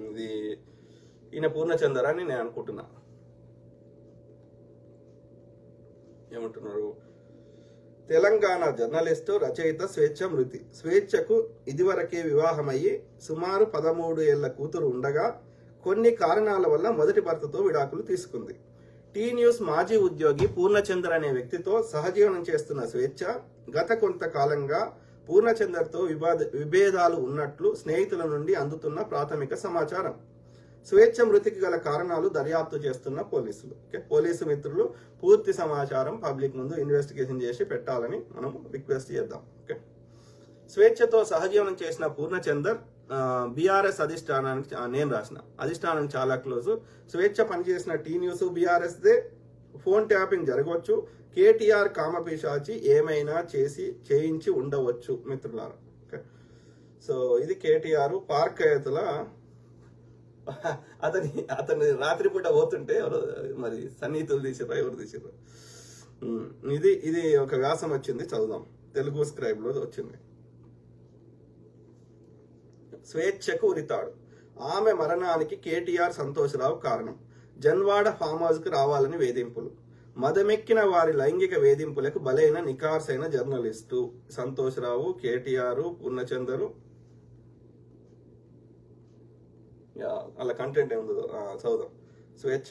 ఇది ఈయన పూర్ణచందర్ అని నేను అనుకుంటున్నా. ఏమంటున్నారు? తెలంగాణ జర్నలిస్టు రచయిత స్వేచ్ఛ మృతి. స్వేచ్ఛకు ఇదివరకే వివాహమయ్యి సుమారు 13 ఏళ్ల కూతురు ఉండగా కొన్ని కారణాల వల్ల మొదటి భర్తతో విడాకులు తీసుకుంది. టీ న్యూస్ మాజీ ఉద్యోగి పూర్ణచందర్ అనే వ్యక్తితో సహజీవనం చేస్తున్న స్వేచ్ఛ గత కొంతకాలంగా పూర్ణచందర్తో విభేదాలు ఉన్నట్లు స్నేహితుల నుండి అందుతున్న ప్రాథమిక సమాచారం. స్వేచ్ఛ మృతికి గల కారణాలు దర్యాప్తు చేస్తున్న పోలీసులు. పోలీసు మిత్రులు పూర్తి సమాచారం పబ్లిక్ ముందు ఇన్వెస్టిగేషన్ చేసి పెట్టాలని మనం రిక్వెస్ట్ చేద్దాం. స్వేచ్ఛతో సహజీవనం చేసిన పూర్ణచందర్ బీఆర్ఎస్ అధిష్టానానికి, నేను రాసిన అధిష్టానానికి చాలా క్లోజ్. స్వేచ్ఛ పనిచేసిన టీ న్యూస్ బీఆర్ఎస్ దే. ఫోన్ ట్యాపింగ్ జరగవచ్చు. కేటీఆర్ కామపిశాచి ఏమైనా చేయించి ఉండవచ్చు మిత్రులారా. సో ఇది కేటీఆర్ పార్క్ అయ్యతుల అతని రాత్రిపూట పోతుంటే ఎవరు మరి సన్నిహితులు తీసిర్రా, ఎవరు తీసిర్రా? ఇది ఒక వ్యాసం వచ్చింది, చదువుదాం. తెలుగు స్క్రైబ్ లో వచ్చింది. స్వేచ్ఛకు ఉరితాడు. ఆమె మరణానికి కేటీఆర్ సంతోషరావు కారణం. జన్వాడ ఫామ్ హౌస్ కు రావాలని వేధింపులు. మదమెక్కిన వారి లైంగిక వేధింపులకు బలైన నికార్సైన జర్నలిస్టు సంతోషరావు, కేటీఆర్, పూర్ణచందరు. అలా కంటెంట్ ఏముందో చదువుదాం. స్వేచ్ఛ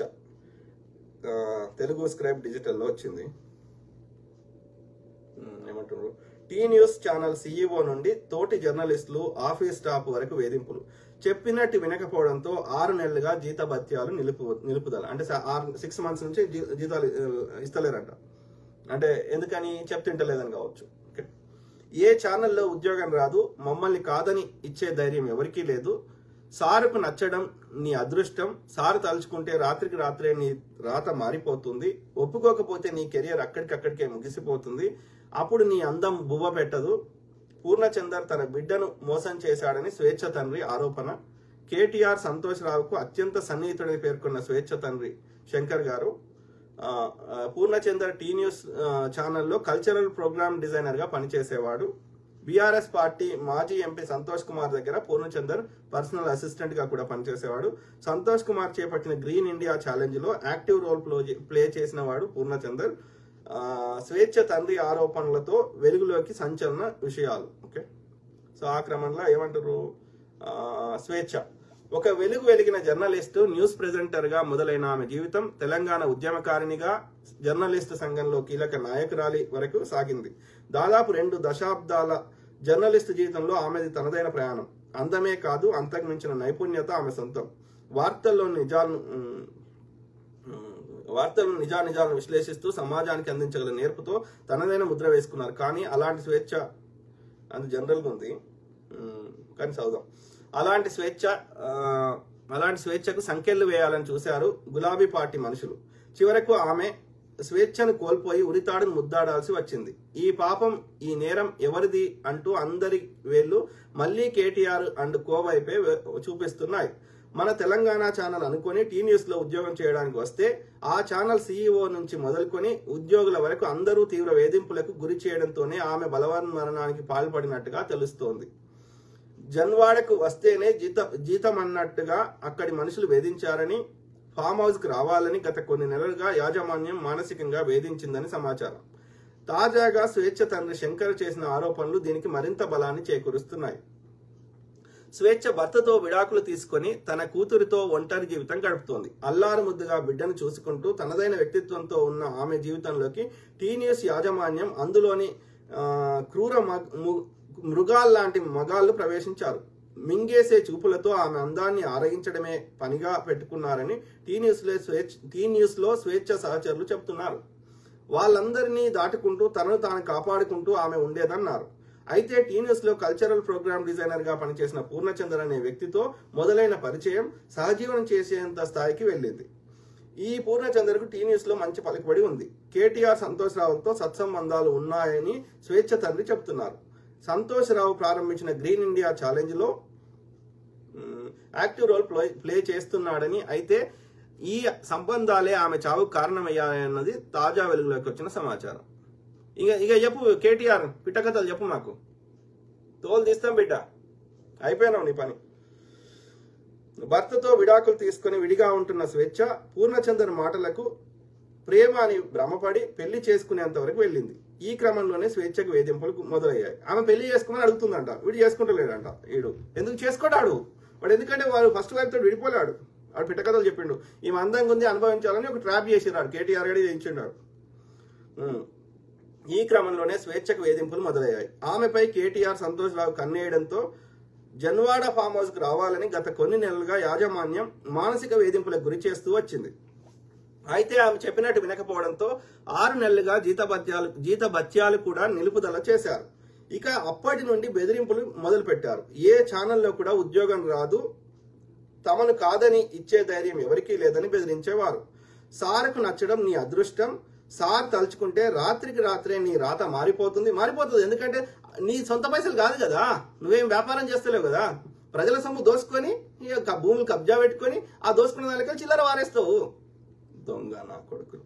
తెలుగు స్క్రైబ్ డిజిటల్లో వచ్చింది. ఏమంటున్నారు? టీ న్యూస్ ఛానల్ సీఈఓ నుండి తోటి జర్నలిస్టులు, ఆఫీస్ స్టాఫ్ వరకు వేధింపులు. చెప్పినట్టు వినకపోవడంతో 6 నెలలుగా జీతభత్యాలు నిలుపుదల. అంటే 6 months నుంచి జీతాలు ఇస్తలేరంట. అంటే ఎందుకని? చెప్తింటలేదని కావచ్చు. ఏ ఛానల్లో ఉద్యోగం రాదు, మమ్మల్ని కాదని ఇచ్చే ధైర్యం ఎవరికీ లేదు. సారుకు నచ్చడం నీ అదృష్టం. సారు తలుచుకుంటే రాత్రికి రాత్రే నీ రాత మారిపోతుంది. ఒప్పుకోకపోతే నీ కెరియర్ అక్కడికక్కడికే ముగిసిపోతుంది. అప్పుడు నీ అందం బువ్వ పెట్టదు. పూర్ణచందర్ తన బిడ్డను మోసం చేశాడని స్వేచ్ఛ తండ్రి ఆరోపణ. కేటీఆర్ సంతోష్రావుకు అత్యంత సన్నిహితుడని పేర్కొన్న స్వేచ్ఛ తండ్రి శంకర్ గారు. పూర్ణచందర్ టీ న్యూస్ ఛానల్లో కల్చరల్ ప్రోగ్రామ్ డిజైనర్ గా పనిచేసేవాడు. బీఆర్ఎస్ పార్టీ మాజీ ఎంపీ సంతోష్ కుమార్ దగ్గర పూర్ణచందర్ పర్సనల్ అసిస్టెంట్ గా కూడా పనిచేసేవాడు. సంతోష్ కుమార్ చేపట్టిన గ్రీన్ ఇండియా ఛాలెంజ్ లో యాక్టివ్ రోల్ ప్లే చేసిన వాడు పూర్ణచందర్. స్వేచ్ఛ తండ్రి ఆరోపణలతో వెలుగులోకి సంచలన విషయాలు. ఓకే, సో ఆ క్రమంలో ఏమంటారు? స్వేచ్ఛ ఒక వెలిగిన జర్నలిస్టు, న్యూస్ ప్రెజెంటర్ గా మొదలైన ఆమె జీవితం తెలంగాణ ఉద్యమకారిణిగా, జర్నలిస్టు సంఘంలో కీలక నాయకురాలి వరకు సాగింది. దాదాపు 2 దశాబ్దాల జర్నలిస్టు జీవితంలో ఆమెది తనదైన ప్రయాణం. అందమే కాదు, అంతకు మించిన నైపుణ్యత ఆమె సొంతం. వార్తల్లోని నిజాలను విశ్లేషిస్తూ సమాజానికి అందించగల నేర్పుతో తనదైన ముద్ర వేసుకున్నారు. కానీ అలాంటి స్వేచ్ఛ అది జనరల్గా ఉంది, కానీ చదువుదాం. అలాంటి స్వేచ్ఛకు సంకెళ్లు వేయాలని చూశారు గులాబీ పార్టీ మనుషులు. చివరకు ఆమె స్వేచ్ఛను కోల్పోయి ఉరితాడును ముద్దాడాల్సి వచ్చింది. ఈ పాపం, ఈ నేరం ఎవరిది అంటూ అందరి వేళ్లు మళ్లీ కేటీఆర్ అండ్ కోవైపే చూపిస్తున్నాయి. మన తెలంగాణ ఛానల్ అనుకుని టీ న్యూస్ లో ఉద్యోగం చేయడానికి వస్తే ఆ ఛానల్ సీఈఓ నుంచి మొదలుకొని ఉద్యోగుల వరకు అందరూ తీవ్ర వేధింపులకు గురి చేయడంతోనే ఆమె బలవన్మరణానికి పాల్పడినట్టుగా తెలుస్తోంది. జన్వాడకు వస్తేనే జీతం అన్నట్టుగా అక్కడి మనుషులు వేధించారని, ఫామ్ హౌస్ కు రావాలని గత కొన్ని నెలలుగా యాజమాన్యం మానసికంగా వేధించిందని సమాచారం. తాజాగా స్వేచ్ఛ తండ్రి శంకర్ చేసిన ఆరోపణలు దీనికి మరింత బలాన్ని చేకూరుస్తున్నాయి. స్వేచ్ఛ భర్తతో విడాకులు తీసుకుని తన కూతురితో ఒంటరి జీవితం గడుపుతోంది. అల్లారు ముద్దుగా బిడ్డను చూసుకుంటూ తనదైన వ్యక్తిత్వంతో ఉన్న ఆమె జీవితంలోకి టీ న్యూస్ యాజమాన్యం, అందులోని క్రూర మృగాల్లాంటి మగాళ్లు ప్రవేశించారు. మింగేసే చూపులతో ఆమె అందాన్ని ఆరగించడమే పనిగా పెట్టుకున్నారని టీ న్యూస్ లో స్వేచ్ఛ సహచరులు చెబుతున్నారు. వాళ్ళందరినీ దాటుకుంటూ తనను తాను కాపాడుకుంటూ ఆమె ఉండేదన్నారు. అయితే టీ న్యూస్ లో కల్చరల్ ప్రోగ్రామ్ డిజైనర్ గా పనిచేసిన పూర్ణచందర్ అనే వ్యక్తితో మొదలైన పరిచయం సహజీవనం చేసేంత స్థాయికి వెళ్ళింది. ఈ పూర్ణచందర్కు టీ న్యూస్ లో మంచి పలుకుబడి ఉంది. కేటీఆర్ సంతోష్రావుతో సత్సంబంధాలు ఉన్నాయని స్వేచ్ఛ తండ్రి చెబుతున్నారు. సంతోష్రావు ప్రారంభించిన గ్రీన్ ఇండియా ఛాలెంజ్ లో యాక్టివ్ రోల్ ప్లే చేస్తున్నాడని, అయితే ఈ సంబంధాలే ఆమె చావుకు కారణమయ్యాయన్నది తాజా వెలుగులోకి వచ్చిన సమాచారం. ఇక చెప్పు కేటీఆర్, పిట్టకథలు చెప్పు, మాకు తోలు తీస్తాం బిడ్డ, అయిపోయినావు నీ పని. భర్తతో విడాకులు తీసుకుని విడిగా ఉంటున్న స్వేచ్ఛ పూర్ణచంద్ర మాటలకు ప్రేమ అని భ్రమపడి పెళ్లి చేసుకునేంత వరకు వెళ్ళింది. ఈ క్రమంలోనే స్వేచ్ఛకు వేధింపులు మొదలయ్యాయి. ఆమె పెళ్లి చేసుకోమని అడుగుతుందంట, వీడు చేసుకుంటలేడంట. వీడు ఎందుకు చేసుకోడాడు వాడు, ఎందుకంటే వాడు ఫస్ట్ వైఫ్ తోటి విడిపోలేడు. వాడు పిట్టకథలు చెప్పిండు, ఈమె అందంగా ఉంది అనుభవించాలని ఒక ట్రాప్ చేసిరాడు. కేటీఆర్ గడి చేయించున్నాడు. ఈ క్రమంలోనే స్వేచ్ఛకు వేధింపులు మొదలయ్యాయి. ఆమెపై కేటీఆర్ సంతోష్ రావు కన్నేయడంతో జన్వాడ ఫామ్ హౌస్ కు రావాలని గత కొన్ని నెలలుగా యాజమాన్యం మానసిక వేధింపులకు గురి చేస్తూ వచ్చింది. అయితే ఆమె చెప్పినట్టు వినకపోవడంతో 6 నెలలుగా జీతభత్యాలు కూడా నిలుపుదల చేశారు. ఇక అప్పటి నుండి బెదిరింపులు మొదలు పెట్టారు. ఏ ఛానల్లో కూడా ఉద్యోగం రాదు, తమను కాదని ఇచ్చే ధైర్యం ఎవరికీ లేదని బెదిరించేవారు. సార్కు నచ్చడం నీ అదృష్టం, సార్ తలుచుకుంటే రాత్రికి రాత్రే నీ రాత మారిపోతుంది. ఎందుకంటే నీ సొంత పైసలు కాదు కదా, నువ్వేం వ్యాపారం చేస్తలేవు కదా, ప్రజల సొమ్ము దోసుకొని భూములు కబ్జా పెట్టుకొని ఆ దోసుకున్న దానికి చిల్లర వారేస్తావు. దొంగ నా కొడుకులు.